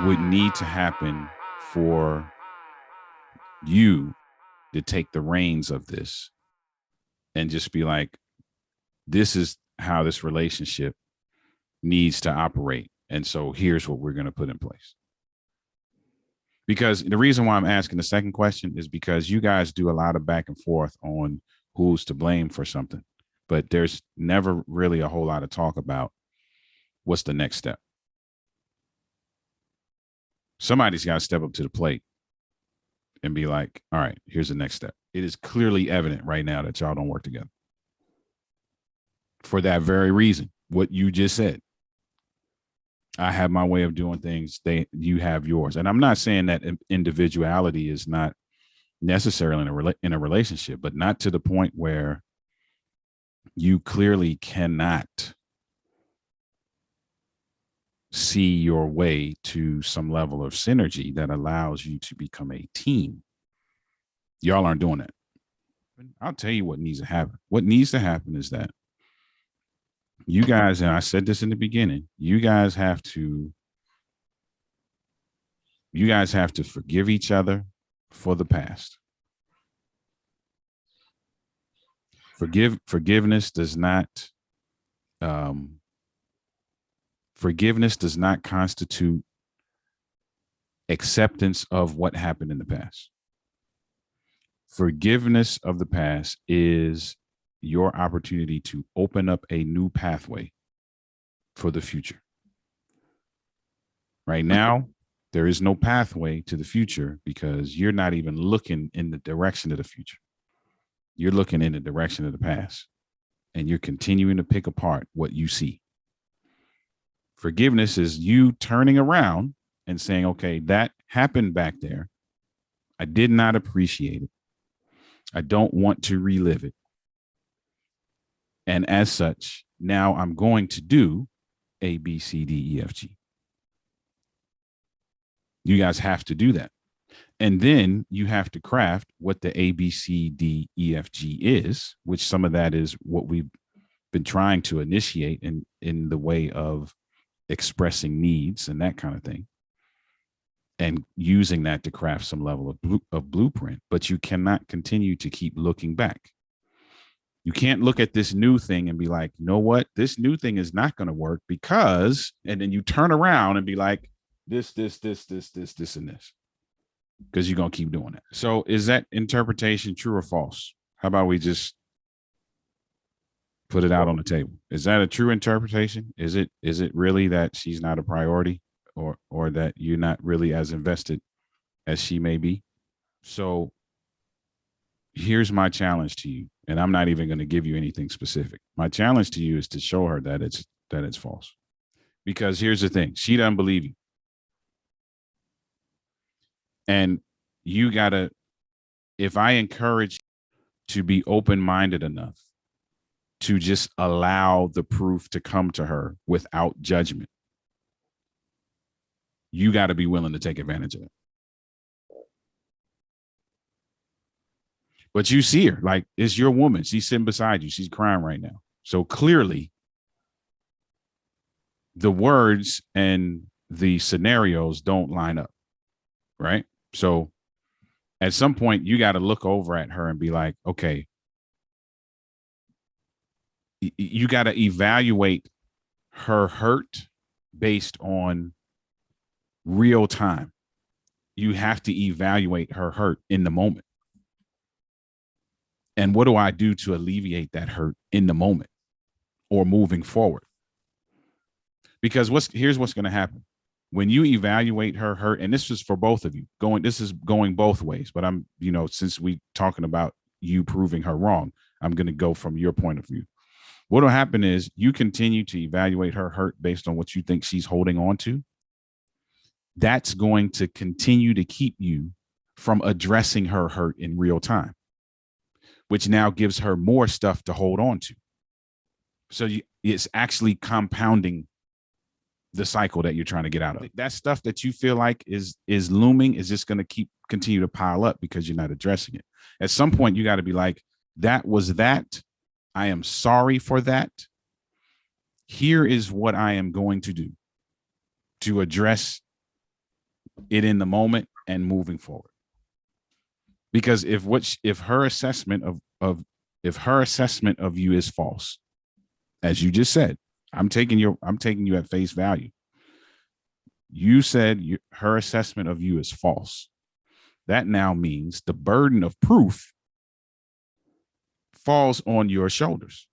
would need to happen for you to take the reins of this and just be like, this is how this relationship needs to operate. And so here's what we're going to put in place. Because the reason why I'm asking the second question is because you guys do a lot of back and forth on who's to blame for something, but there's never really a whole lot of talk about what's the next step. Somebody's got to step up to the plate and be like, all right, here's the next step. It is clearly evident right now that y'all don't work together. For that very reason, what you just said. I have my way of doing things. You have yours. And I'm not saying that individuality is not necessarily in a relationship, but not to the point where you clearly cannot see your way to some level of synergy that allows you to become a team. Y'all aren't doing that. I'll tell you what needs to happen. What needs to happen is that you guys, and I said this in the beginning, you guys have to forgive each other for the past. Forgiveness does not constitute acceptance of what happened in the past. Forgiveness of the past is your opportunity to open up a new pathway for the future. Right now, there is no pathway to the future because you're not even looking in the direction of the future. You're looking in the direction of the past, and you're continuing to pick apart what you see. Forgiveness is you turning around and saying, okay, that happened back there. I did not appreciate it. I don't want to relive it. And as such, now I'm going to do A, B, C, D, E, F, G. You guys have to do that. And then you have to craft what the A, B, C, D, E, F, G is, which some of that is what we've been trying to initiate in the way of expressing needs and that kind of thing. And using that to craft some level of blueprint. But you cannot continue to keep looking back. You can't look at this new thing and be like, you know what? This new thing is not going to work because, and then you turn around and be like, this, and this. Because you're going to keep doing it. So is that interpretation true or false? How about we just put it out on the table? Is that a true interpretation? Is it really that she's not a priority or that you're not really as invested as she may be? So here's my challenge to you. And I'm not even going to give you anything specific. My challenge to you is to show her that it's false. Because here's the thing. She doesn't believe you. And you got to, if I encourage to be open-minded enough to just allow the proof to come to her without judgment, you got to be willing to take advantage of it. But you see her, like, it's your woman. She's sitting beside you. She's crying right now. So clearly, the words and the scenarios don't line up, right? So at some point, you got to look over at her and be like, okay, you got to evaluate her hurt based on real time. You have to evaluate her hurt in the moment. And what do I do to alleviate that hurt in the moment or moving forward? Because here's what's going to happen. When you evaluate her hurt, and this is for both of you, this is going both ways, but I'm, since we talking about you proving her wrong, I'm going to go from your point of view. What will happen is you continue to evaluate her hurt based on what you think she's holding on to. That's going to continue to keep you from addressing her hurt in real time, which now gives her more stuff to hold on to. So it's actually compounding the cycle that you're trying to get out of. That stuff that you feel like is looming is just going to continue to pile up because you're not addressing it. At some point, you got to be like, that was that. I am sorry for that. Here is what I am going to do to address it in the moment and moving forward. Because if her assessment of if her assessment of you is false, as you just said, I'm taking you at face value. You said her assessment of you is false. That now means the burden of proof falls on your shoulders.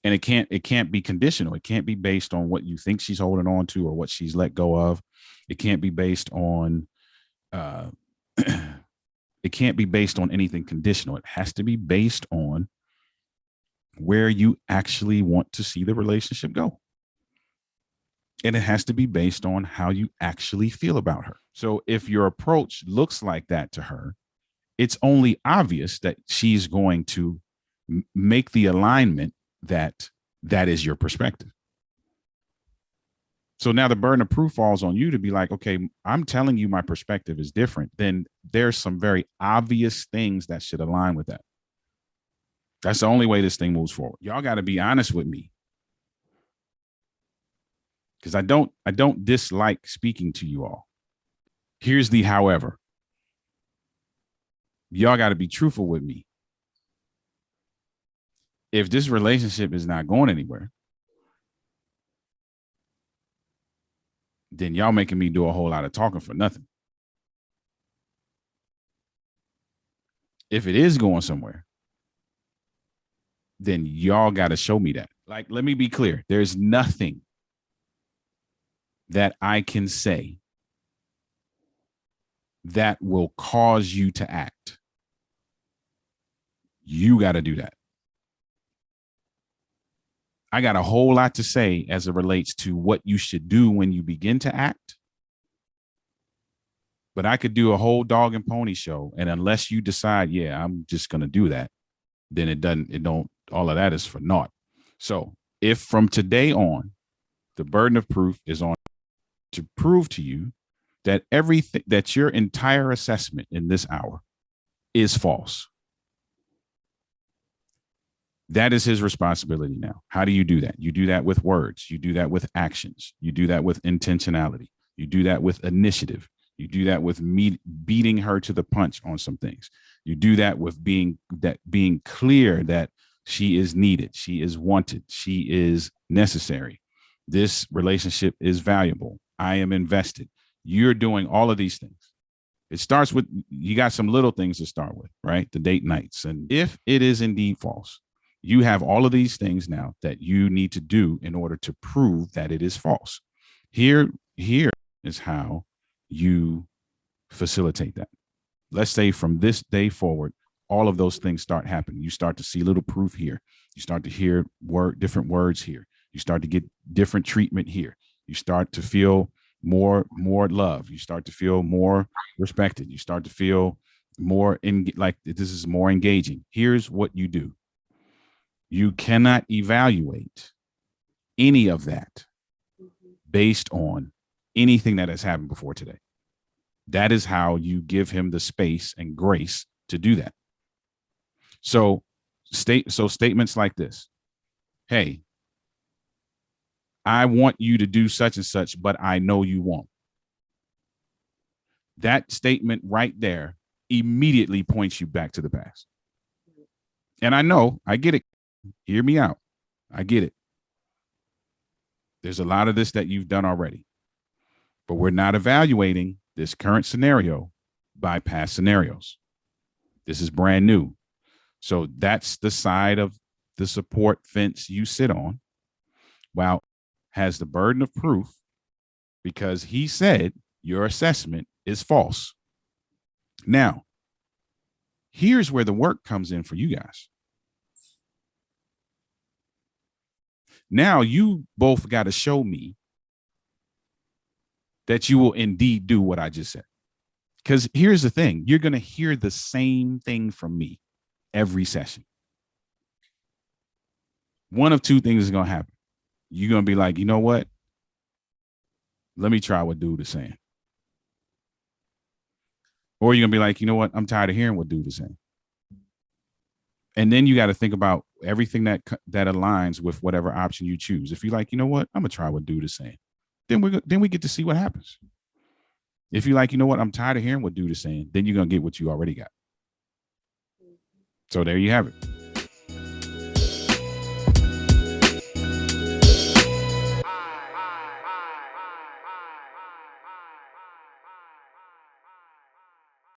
And it can't be conditional. It can't be based on what you think she's holding on to or what she's let go of. It can't be based on it can't be based on anything conditional. It has to be based on where you actually want to see the relationship go. And it has to be based on how you actually feel about her. So if your approach looks like that to her, it's only obvious that she's going to make the alignment that is your perspective. So now the burden of proof falls on you to be like, okay, I'm telling you my perspective is different. Then there's some very obvious things that should align with that. That's the only way this thing moves forward. Y'all got to be honest with me. Because I don't dislike speaking to you all. Here's the however. Y'all got to be truthful with me. If this relationship is not going anywhere, then y'all making me do a whole lot of talking for nothing. If it is going somewhere, then y'all got to show me that. Like, let me be clear. There's nothing that I can say that will cause you to act. You got to do that. I got a whole lot to say as it relates to what you should do when you begin to act. But I could do a whole dog and pony show. And unless you decide, yeah, I'm just going to do that, then all of that is for naught. So if from today on, the burden of proof is on to prove to you that everything, that your entire assessment in this hour is false. That is his responsibility now. How do you do that? You do that with words. You do that with actions. You do that with intentionality. You do that with initiative. You do that with beating her to the punch on some things. You do that with being clear that she is needed. She is wanted. She is necessary. This relationship is valuable. I am invested. You're doing all of these things. It starts with, you got some little things to start with, right? The date nights. And if it is indeed false, you have all of these things now that you need to do in order to prove that it is false. Here is how you facilitate that. Let's say from this day forward, all of those things start happening. You start to see little proof here. You start to hear different words here. You start to get different treatment here. You start to feel more love. You start to feel more respected. You start to feel more like this is more engaging. Here's what you do. You cannot evaluate any of that based on anything that has happened before today. That is how you give him the space and grace to do that. So statements like this. Hey, I want you to do such and such, but I know you won't. That statement right there immediately points you back to the past. And I get it. Hear me out. I get it. There's a lot of this that you've done already, but we're not evaluating this current scenario by past scenarios. This is brand new. So that's the side of the support fence you sit on. While has the burden of proof because he said your assessment is false. Now, here's where the work comes in for you guys. Now you both got to show me that you will indeed do what I just said. Because here's the thing, you're going to hear the same thing from me every session. One of two things is going to happen. You're going to be like, you know what? Let me try what dude is saying. Or you're going to be like, you know what? I'm tired of hearing what dude is saying. And then you got to think about everything that aligns with whatever option you choose. If you're like, you know what? I'm going to try what dude is saying. Then we get to see what happens. If you like, you know what, I'm tired of hearing what dude is saying, then you're gonna get what you already got. So there you have it.